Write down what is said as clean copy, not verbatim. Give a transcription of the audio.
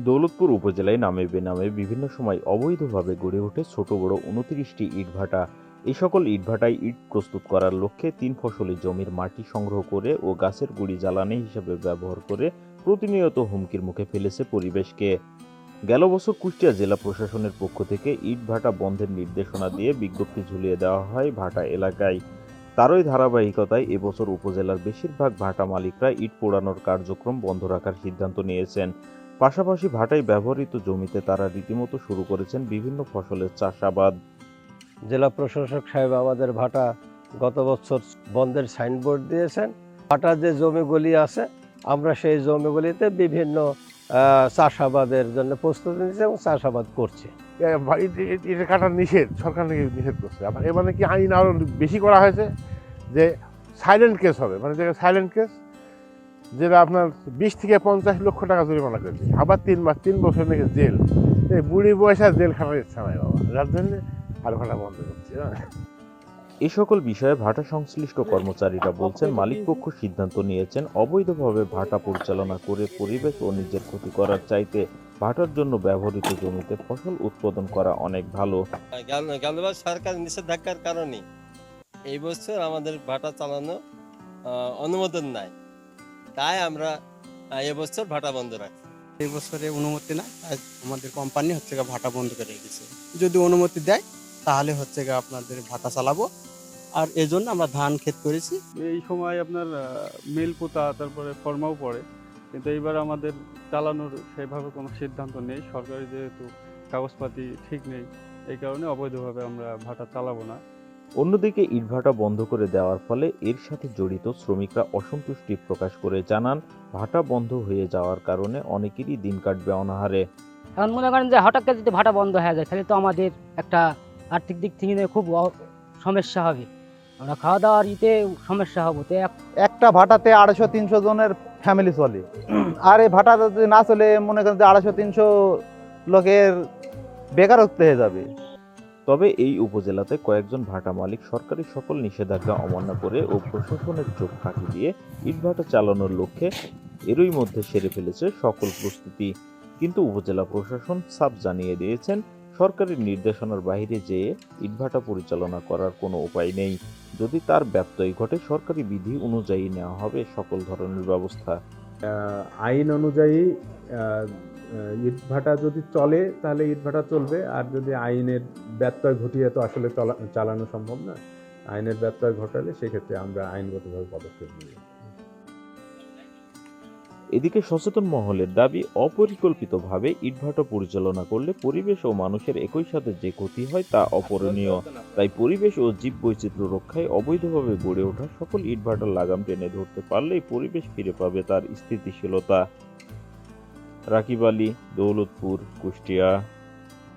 দৌলতপুর উপজেলায় নামে বেনামে বিভিন্ন সময় অবৈধভাবে গড়ে ওঠে ছোট বড় ২৯টি ইটভাটা। এই সকল ইটভাটায় ইট প্রস্তুত করার লক্ষ্যে ৩ ফসলি জমির মাটি সংগ্রহ করে ও গাছের গুঁড়ি জ্বালানি হিসেবে ব্যবহার করে প্রতিনিয়ত হুমকির মুখে ফেলেছে পরিবেশকে। গেল বছর কুষ্টিয়া জেলা প্রশাসনের পক্ষ থেকে ইটভাটা বন্ধের নির্দেশনা দিয়ে বিজ্ঞপ্তি ঝুলিয়ে দেওয়া হয় ভাটা এলাকায়। তারই ধারাবাহিকতায় এবছর উপজেলার বেশিরভাগ ভাটা মালিকরা ইট পোড়ানোর কার্যক্রম বন্ধ রাখার সিদ্ধান্ত নিয়েছেন। পাশাপাশি ভাটায় ব্যবহৃত জমিতে তারা রীতিমতো শুরু করেছেন বিভিন্ন ফসলের চাষাবাদ। জেলা প্রশাসক সাহেব আমাদের ভাটা গত বছর বন্ধের সাইনবোর্ড দিয়েছেন। ভাটার যে জমিগুলি আছে আমরা সেই জমিগুলিতে বিভিন্ন চাষাবাদের জন্য প্রস্তুতি নিচ্ছি এবং চাষাবাদ করছি। এটা কাটা নিষেধ, সরকার নাকি নিষেধ করছে। আবার এবার নাকি আইন আরও বেশি করা হয়েছে যে সাইলেন্ট কেস হবে, মানে যেটা সাইলেন্ট কেস যেটা আপনার 20 থেকে 50 লক্ষ টাকা জরিমানা করবে, আবার 3 বছর নাকি জেল। এই বুড়ি বয়সে জেল খাটার ইচ্ছা নাই বাবা, যার জন্য আর ভাটা বন্ধ করছি। এ সকল বিষয়ে ভাটা সংশ্লিষ্ট কর্মচারীরা বলছেন, মালিকপক্ষ সিদ্ধান্ত নিয়েছেন অবৈধভাবে ভাটা পরিচালনা করে পরিবেশ ও নিজের ক্ষতি করার চাইতে ভাটার জন্য ব্যবহৃত জমিতে ফসল উৎপাদন করা অনেক ভালো। গেলবার সরকার নিষেধাজ্ঞার কারণে এই বছর আমাদের ভাটা চালানো অনুমোদন নাই, তাই আমরা এবছর ভাটা বন্ধ রাখছি। এই বছরে অনুমতি না, আমাদের কোম্পানি হচ্ছে ভাটা বন্ধ করে রেখেছে। যদি অনুমতি দেয় তাহলে হচ্ছে আপনাদের ভাটা চালাবো। আর এজন্য আমরা ধান ক্ষেত করেছি। এই সময় আপনার মিল পোতা তারপরে ফর্মাও পড়ে, কিন্তু এইবার আমাদের চালানোর সেভাবে কোনো সিদ্ধান্ত নেই। সরকারি যেহেতু কাগজপাতি ঠিক নেই, এই কারণে অবৈধভাবে আমরা ভাটা চালাবো না। অন্যদিকে ইটভাটা বন্ধ করে দেওয়ার ফলে এর সাথে জড়িত শ্রমিকরা অসন্তুষ্টি প্রকাশ করে জানান, ভাটা বন্ধ হয়ে যাওয়ার কারণে অনেকেরই দিন কাটবে অনাহারে। এখন মনে করেন যে হঠাৎ করে যদি ভাটা বন্ধ হয়ে যায় তাহলে তো আমাদের একটা আর্থিক দিক থেকে খুব সমস্যা হবে, আমরা খাওয়া দাওয়ার সমস্যা হবে। তো একটা ভাটাতে 250-300 জনের ফ্যামিলি চলে, আর এই ভাটা যদি না চলে মনে করেন যে 250-300 লোকের বেকারত্ব হয়ে যাবে। তবে এই উপজেলাতে কয়েকজন ভাটা মালিক সরকারি সকল নিষেধাজ্ঞা অমান্য করে ও প্রশাসনের চোখ ফাঁকি দিয়ে ইটভাটা চালানোর লক্ষ্যে এরই মধ্যে সেরে ফেলেছে সকল প্রস্তুতি। কিন্তু উপজেলা প্রশাসন সাফ জানিয়ে দিয়েছেন, সরকারি নির্দেশনার বাইরে যেয়ে ইটভাটা পরিচালনা করার কোনো উপায় নেই। যদি তার ব্যত্যয় ঘটে সরকারি বিধি অনুযায়ী নেওয়া হবে সকল ধরনের ব্যবস্থা। আইন অনুযায়ী ইটভাটা যদি চলে তাহলে ইটভাটা চলবে, আর যদি আইনের ব্যত্যয় ঘটিয়ে তো আসলে চালানো সম্ভব না। আইনের ব্যত্যয় ঘটালে সেক্ষেত্রে আমরা আইনগতভাবে পদক্ষেপ নেব। এদিকে সচেতন মহলের দাবি, অপরিকল্পিতভাবে ইটভাটা পরিচালনা করলে পরিবেশ ও মানুষের একই সাথে যে ক্ষতি হয় তা অপূরণীয়। তাই পরিবেশ ও জীববৈচিত্র্য রক্ষায় অবৈধভাবে গড়ে ওঠা সকল ইটভাটার লাগাম টেনে ধরতে পারলেই পরিবেশ ফিরে পাবে তার স্থিতিশীলতা। রাকিব আলী, দৌলতপুর, কুষ্টিয়া।